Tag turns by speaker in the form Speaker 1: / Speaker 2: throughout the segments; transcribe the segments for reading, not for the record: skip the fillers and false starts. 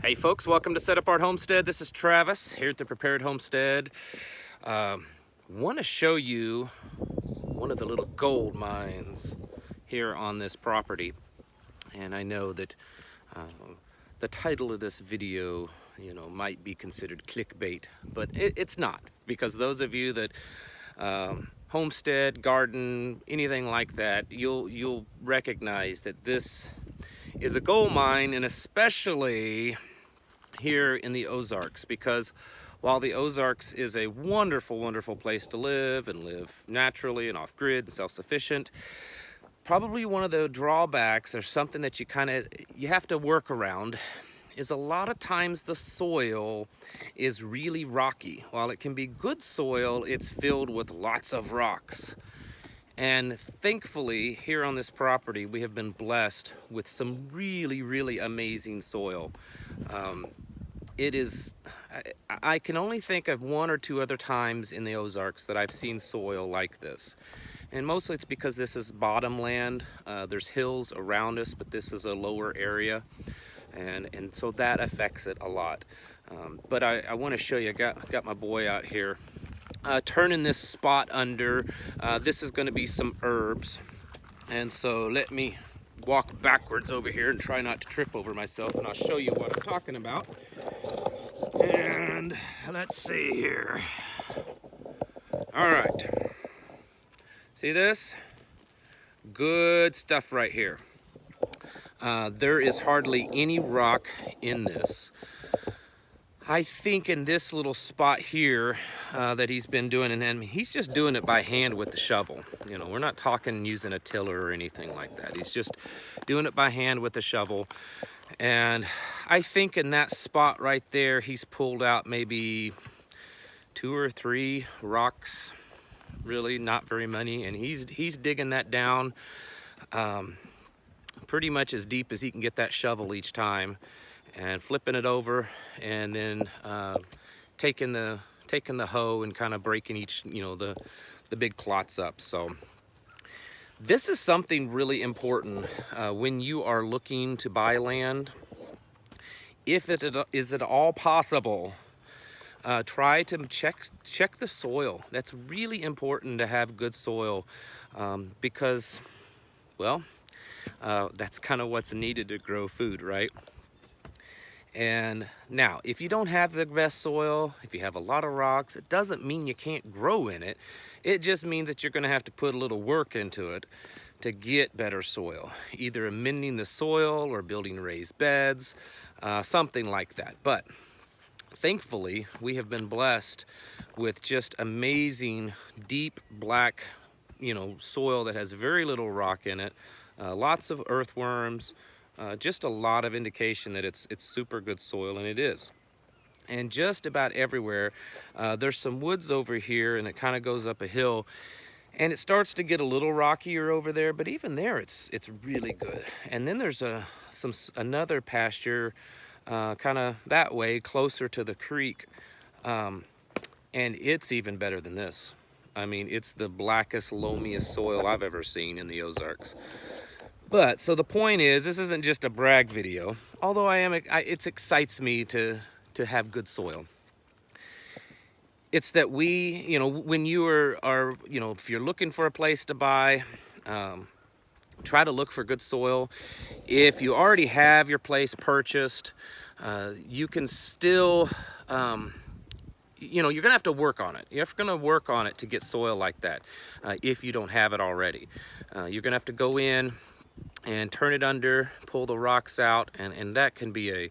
Speaker 1: Hey folks, welcome to Set Apart Homestead. This is Travis here at the Prepared Homestead. Want to show you one of the little gold mines here on this property. And I know that the title of this video, might be considered clickbait, but it's not, because those of you that homestead, garden, anything like that, you'll recognize that this is a gold mine, and especially here in the Ozarks, because while the Ozarks is a wonderful, wonderful place to live and live naturally and off-grid and self-sufficient, probably one of the drawbacks, or something that you have to work around, is a lot of times the soil is really rocky. While it can be good soil, it's filled with lots of rocks. And thankfully, here on this property, we have been blessed with some really, really amazing soil. I can only think of one or two other times in the Ozarks that I've seen soil like this. And mostly it's because this is bottomland. There's hills around us, but this is a lower area. And so that affects it a lot. But I want to show you, I got my boy out here turning this spot under. This is going to be some herbs. And so let me walk backwards over here and try not to trip over myself, and I'll show you what I'm talking about. And let's see here. All right. See this? Good stuff right here. There is hardly any rock in this. I think in this little spot here that he's been doing, and he's just doing it by hand with the shovel. We're not talking using a tiller or anything like that. He's just doing it by hand with the shovel. And I think in that spot right there, he's pulled out maybe 2 or 3 rocks, really not very many. And he's digging that down pretty much as deep as he can get that shovel each time, and flipping it over, and then taking the hoe and kind of breaking each, the big clots up. So this is something really important when you are looking to buy land. If it is at all possible, try to check the soil. That's really important, to have good soil, because, well, that's kind of what's needed to grow food, right? And now, if you don't have the best soil, if you have a lot of rocks, it doesn't mean you can't grow in it. It just means that you're going to have to put a little work into it to get better soil, either amending the soil or building raised beds, something like that. But thankfully, we have been blessed with just amazing, deep, black, soil that has very little rock in it, lots of earthworms, just a lot of indication that it's super good soil, and it is. And just about everywhere, there's some woods over here, and it kind of goes up a hill, and it starts to get a little rockier over there, but even there, it's really good. And then there's another pasture kind of that way, closer to the creek, and it's even better than this. I mean, it's the blackest, loamiest soil I've ever seen in the Ozarks. But, so the point is, this isn't just a brag video, although it excites me to have good soil. It's that when you are if you're looking for a place to buy, try to look for good soil. If you already have your place purchased, you can still, you're gonna have to work on it. You're gonna work on it to get soil like that, if you don't have it already. You're gonna have to go in and turn it under, pull the rocks out, and that can be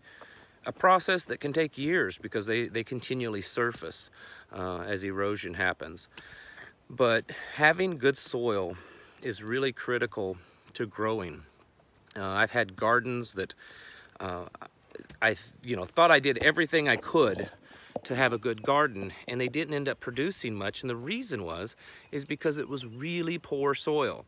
Speaker 1: a process that can take years, because they continually surface as erosion happens. But having good soil is really critical to growing. I've had gardens that I thought I did everything I could to have a good garden, and they didn't end up producing much, and the reason is because it was really poor soil.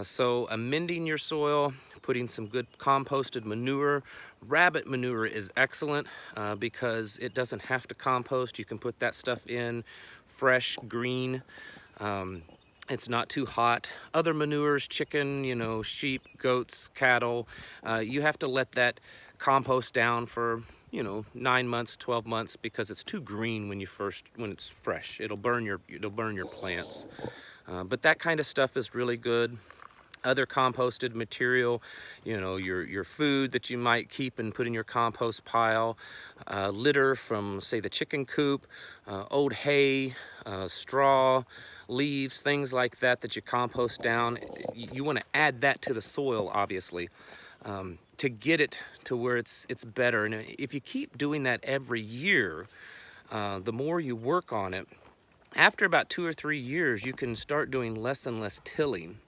Speaker 1: So amending your soil, putting some good composted manure. Rabbit manure is excellent because it doesn't have to compost. You can put that stuff in fresh, green. It's not too hot. Other manures, chicken, sheep, goats, cattle, you have to let that compost down for, you know, 9 months, 12 months, because it's too green when it's fresh. It'll burn your plants. But that kind of stuff is really good. Other composted material, you know, your food that you might keep and put in your compost pile, litter from, say, the chicken coop, old hay, straw, leaves, things like that that you compost down. You want to add that to the soil, obviously, to get it to where it's better. And if you keep doing that every year, the more you work on it, after about 2 or 3 years, you can start doing less and less tilling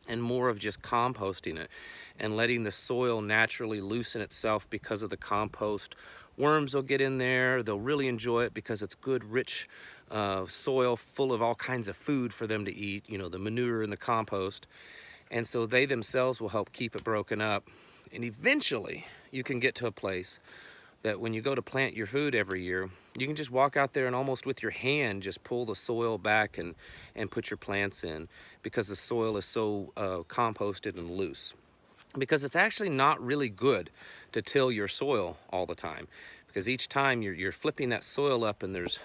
Speaker 1: and more of just composting it and letting the soil naturally loosen itself because of the compost. Worms will get in there. They'll really enjoy it because it's good, rich soil full of all kinds of food for them to eat, you know, the manure and the compost. And so they themselves will help keep it broken up. And eventually you can get to a place that when you go to plant your food every year, you can just walk out there and almost with your hand just pull the soil back and put your plants in, because the soil is so composted and loose. Because it's actually not really good to till your soil all the time, because each time you're flipping that soil up, and there's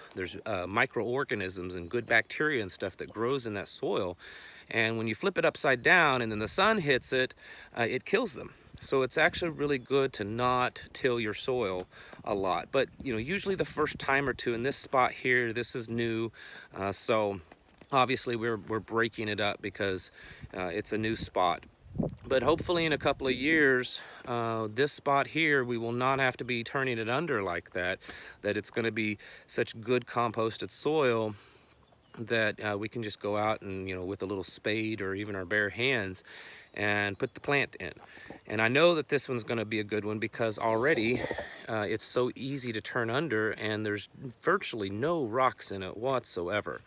Speaker 1: microorganisms and good bacteria and stuff that grows in that soil. And when you flip it upside down and then the sun hits it, it kills them. So it's actually really good to not till your soil a lot. But, you know, usually the first time or two. In this spot here, this is new. So obviously we're breaking it up because it's a new spot. But hopefully in a couple of years, this spot here, we will not have to be turning it under like that. That it's going to be such good composted soil that we can just go out and, you know, with a little spade or even our bare hands and put the plant in. And I know that this one's going to be a good one because already it's so easy to turn under, and there's virtually no rocks in it whatsoever.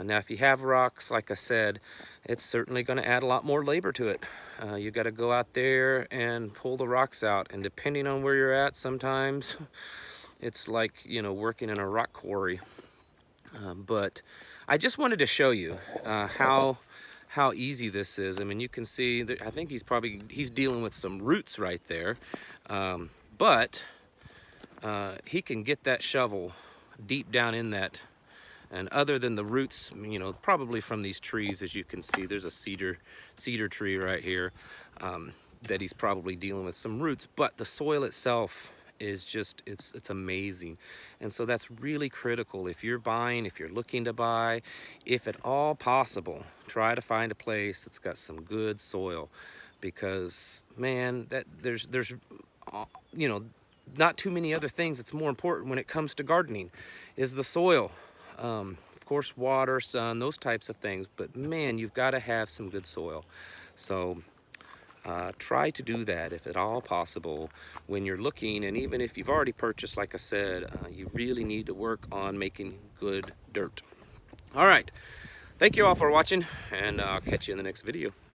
Speaker 1: Now if you have rocks, like I said, it's certainly going to add a lot more labor to it. You got to go out there and pull the rocks out, and depending on where you're at, sometimes it's like, you know, working in a rock quarry. But I just wanted to show you how easy this is. I mean, you can see that I think he's dealing with some roots right there, but he can get that shovel deep down in that. And other than the roots, you know, probably from these trees, as you can see, there's a cedar tree right here that he's probably dealing with some roots. But the soil itself is just, it's amazing. And so that's really critical. If you're looking to buy, if at all possible, try to find a place that's got some good soil, because man, that there's you know, not too many other things that's more important when it comes to gardening is the soil. Of course, water, sun, those types of things, but man, you've got to have some good soil. So try to do that if at all possible when you're looking. And even if you've already purchased, like I said, you really need to work on making good dirt. All right, thank you all for watching, and I'll catch you in the next video.